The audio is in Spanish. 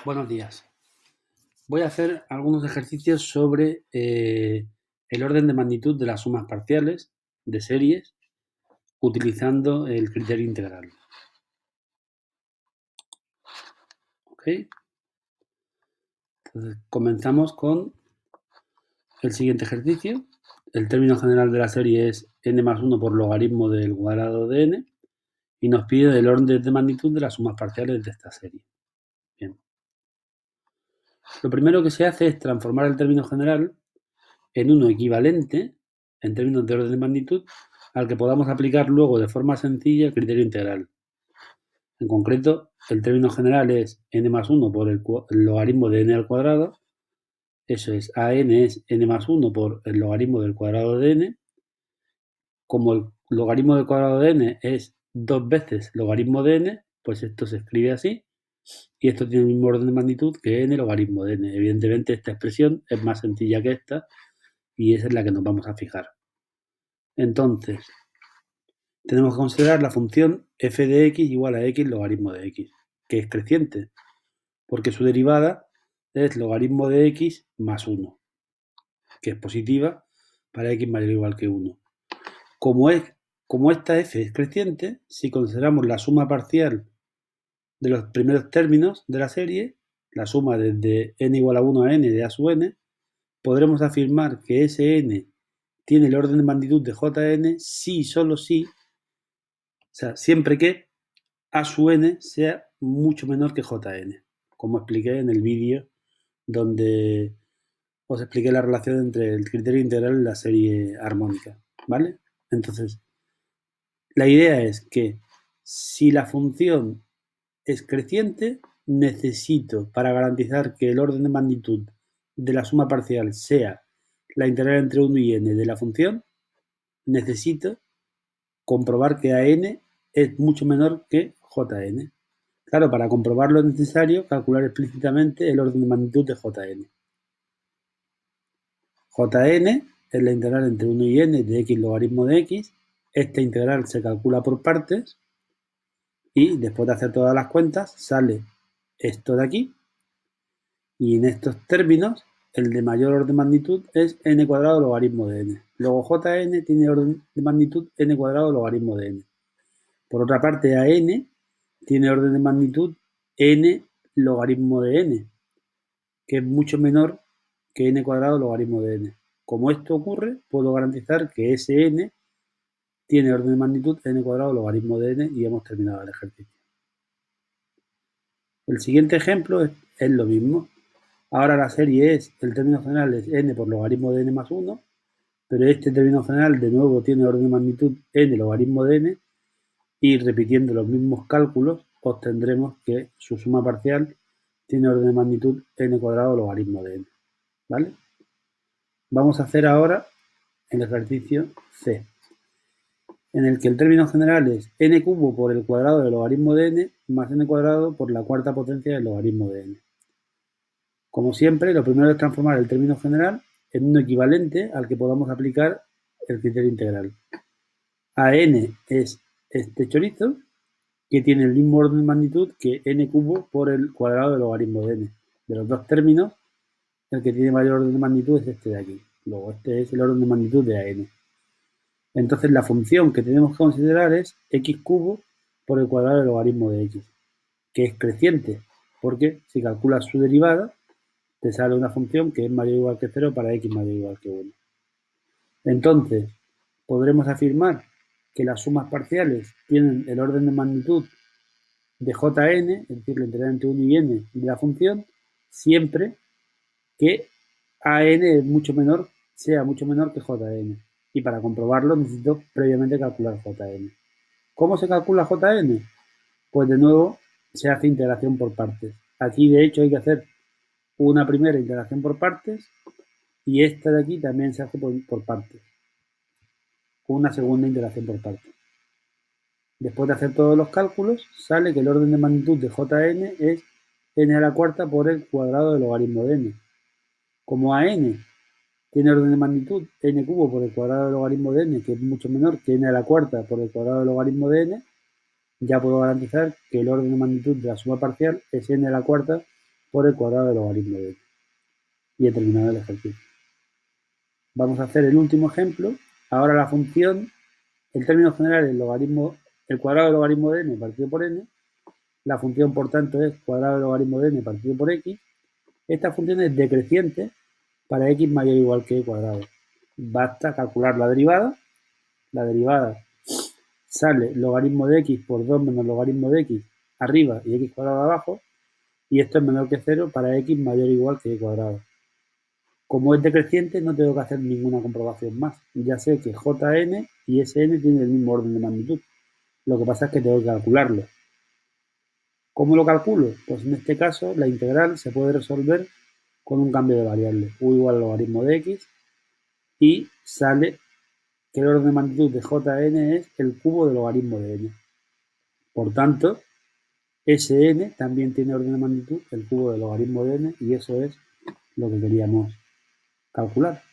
Buenos días. Voy a hacer algunos ejercicios sobre el orden de magnitud de las sumas parciales de series utilizando el criterio integral. ¿Ok? Entonces, comenzamos con el siguiente ejercicio. El término general de la serie es n más 1 por logaritmo del cuadrado de n y nos pide el orden de magnitud de las sumas parciales de esta serie. Bien. Lo primero que se hace es transformar el término general en uno equivalente, en términos de orden de magnitud, al que podamos aplicar luego de forma sencilla el criterio integral. En concreto, el término general es n más 1 por el logaritmo de n al cuadrado, eso es, an es n más 1 por el logaritmo del cuadrado de n. Como el logaritmo del cuadrado de n es 2 veces logaritmo de n, pues esto se escribe así, y esto tiene el mismo orden de magnitud que n logaritmo de n. Evidentemente esta expresión es más sencilla que esta, y esa es la que nos vamos a fijar. Entonces, tenemos que considerar la función f de x igual a x logaritmo de x, que es creciente, porque su derivada es logaritmo de x más 1, que es positiva para x mayor o igual que 1. Como esta f es creciente, si consideramos la suma parcial de los primeros términos de la serie, la suma desde n igual a 1 a n de a sub n, podremos afirmar que ese n tiene el orden de magnitud de Jn si y solo si, o sea, siempre que a sub n sea mucho menor que Jn, como expliqué en el vídeo donde os expliqué la relación entre el criterio integral y la serie armónica, ¿vale? Entonces, la idea es que si la función es creciente, necesito, para garantizar que el orden de magnitud de la suma parcial sea la integral entre 1 y n de la función, necesito comprobar que an es mucho menor que Jn. Claro, para comprobarlo es necesario calcular explícitamente el orden de magnitud de Jn. Jn es la integral entre 1 y n de x logaritmo de x. Esta integral se calcula por partes y después de hacer todas las cuentas sale esto de aquí. Y en estos términos, el de mayor orden de magnitud es n cuadrado logaritmo de n. Luego Jn tiene orden de magnitud n cuadrado logaritmo de n. Por otra parte, an tiene orden de magnitud n logaritmo de n, que es mucho menor que n cuadrado logaritmo de n. Como esto ocurre, puedo garantizar que ese n tiene orden de magnitud n cuadrado logaritmo de n y hemos terminado el ejercicio. El siguiente ejemplo es lo mismo. Ahora la serie es, el término general es n por logaritmo de n más 1, pero este término general de nuevo tiene orden de magnitud n logaritmo de n, y repitiendo los mismos cálculos obtendremos que su suma parcial tiene orden de magnitud n cuadrado logaritmo de n, ¿vale? Vamos a hacer ahora el ejercicio C, en el que el término general es n cubo por el cuadrado del logaritmo de n más n cuadrado por la cuarta potencia del logaritmo de n. Como siempre, lo primero es transformar el término general en un equivalente al que podamos aplicar el criterio integral. an es este chorizo, que tiene el mismo orden de magnitud que n cubo por el cuadrado del logaritmo de n. De los dos términos, el que tiene mayor orden de magnitud es este de aquí. Luego, este es el orden de magnitud de an. Entonces, la función que tenemos que considerar es x cubo por el cuadrado del logaritmo de x, que es creciente, porque si calculas su derivada, te sale una función que es mayor o igual que 0 para x mayor o igual que 1. Entonces, podremos afirmar que las sumas parciales tienen el orden de magnitud de Jn, es decir, la integral entre 1 y n de la función, siempre que an es sea mucho menor que Jn. Y para comprobarlo necesito previamente calcular Jn. ¿Cómo se calcula Jn? Pues de nuevo se hace integración por partes. Aquí de hecho hay que hacer una primera integración por partes y esta de aquí también se hace por partes. Una segunda integración por partes. Después de hacer todos los cálculos, sale que el orden de magnitud de Jn es n a la cuarta por el cuadrado del logaritmo de n. Como an tiene orden de magnitud n cubo por el cuadrado del logaritmo de n, que es mucho menor que n a la cuarta por el cuadrado del logaritmo de n, ya puedo garantizar que el orden de magnitud de la suma parcial es n a la cuarta por el cuadrado del logaritmo de n. Y he terminado el ejercicio. Vamos a hacer el último ejemplo. Ahora la función, el término general es el cuadrado del logaritmo de n partido por n. La función, por tanto, es cuadrado del logaritmo de n partido por x. Esta función es decreciente para x mayor o igual que y cuadrado. Basta calcular la derivada. La derivada sale logaritmo de x por 2 menos logaritmo de x arriba y x cuadrado abajo. Y esto es menor que 0 para x mayor o igual que y cuadrado. Como es decreciente, no tengo que hacer ninguna comprobación más. Ya sé que Jn y Sn tienen el mismo orden de magnitud. Lo que pasa es que tengo que calcularlo. ¿Cómo lo calculo? Pues en este caso la integral se puede resolver con un cambio de variable. U igual al logaritmo de x y sale que el orden de magnitud de Jn es el cubo del logaritmo de n. Por tanto, Sn también tiene orden de magnitud el cubo del logaritmo de n y eso es lo que queríamos calcular.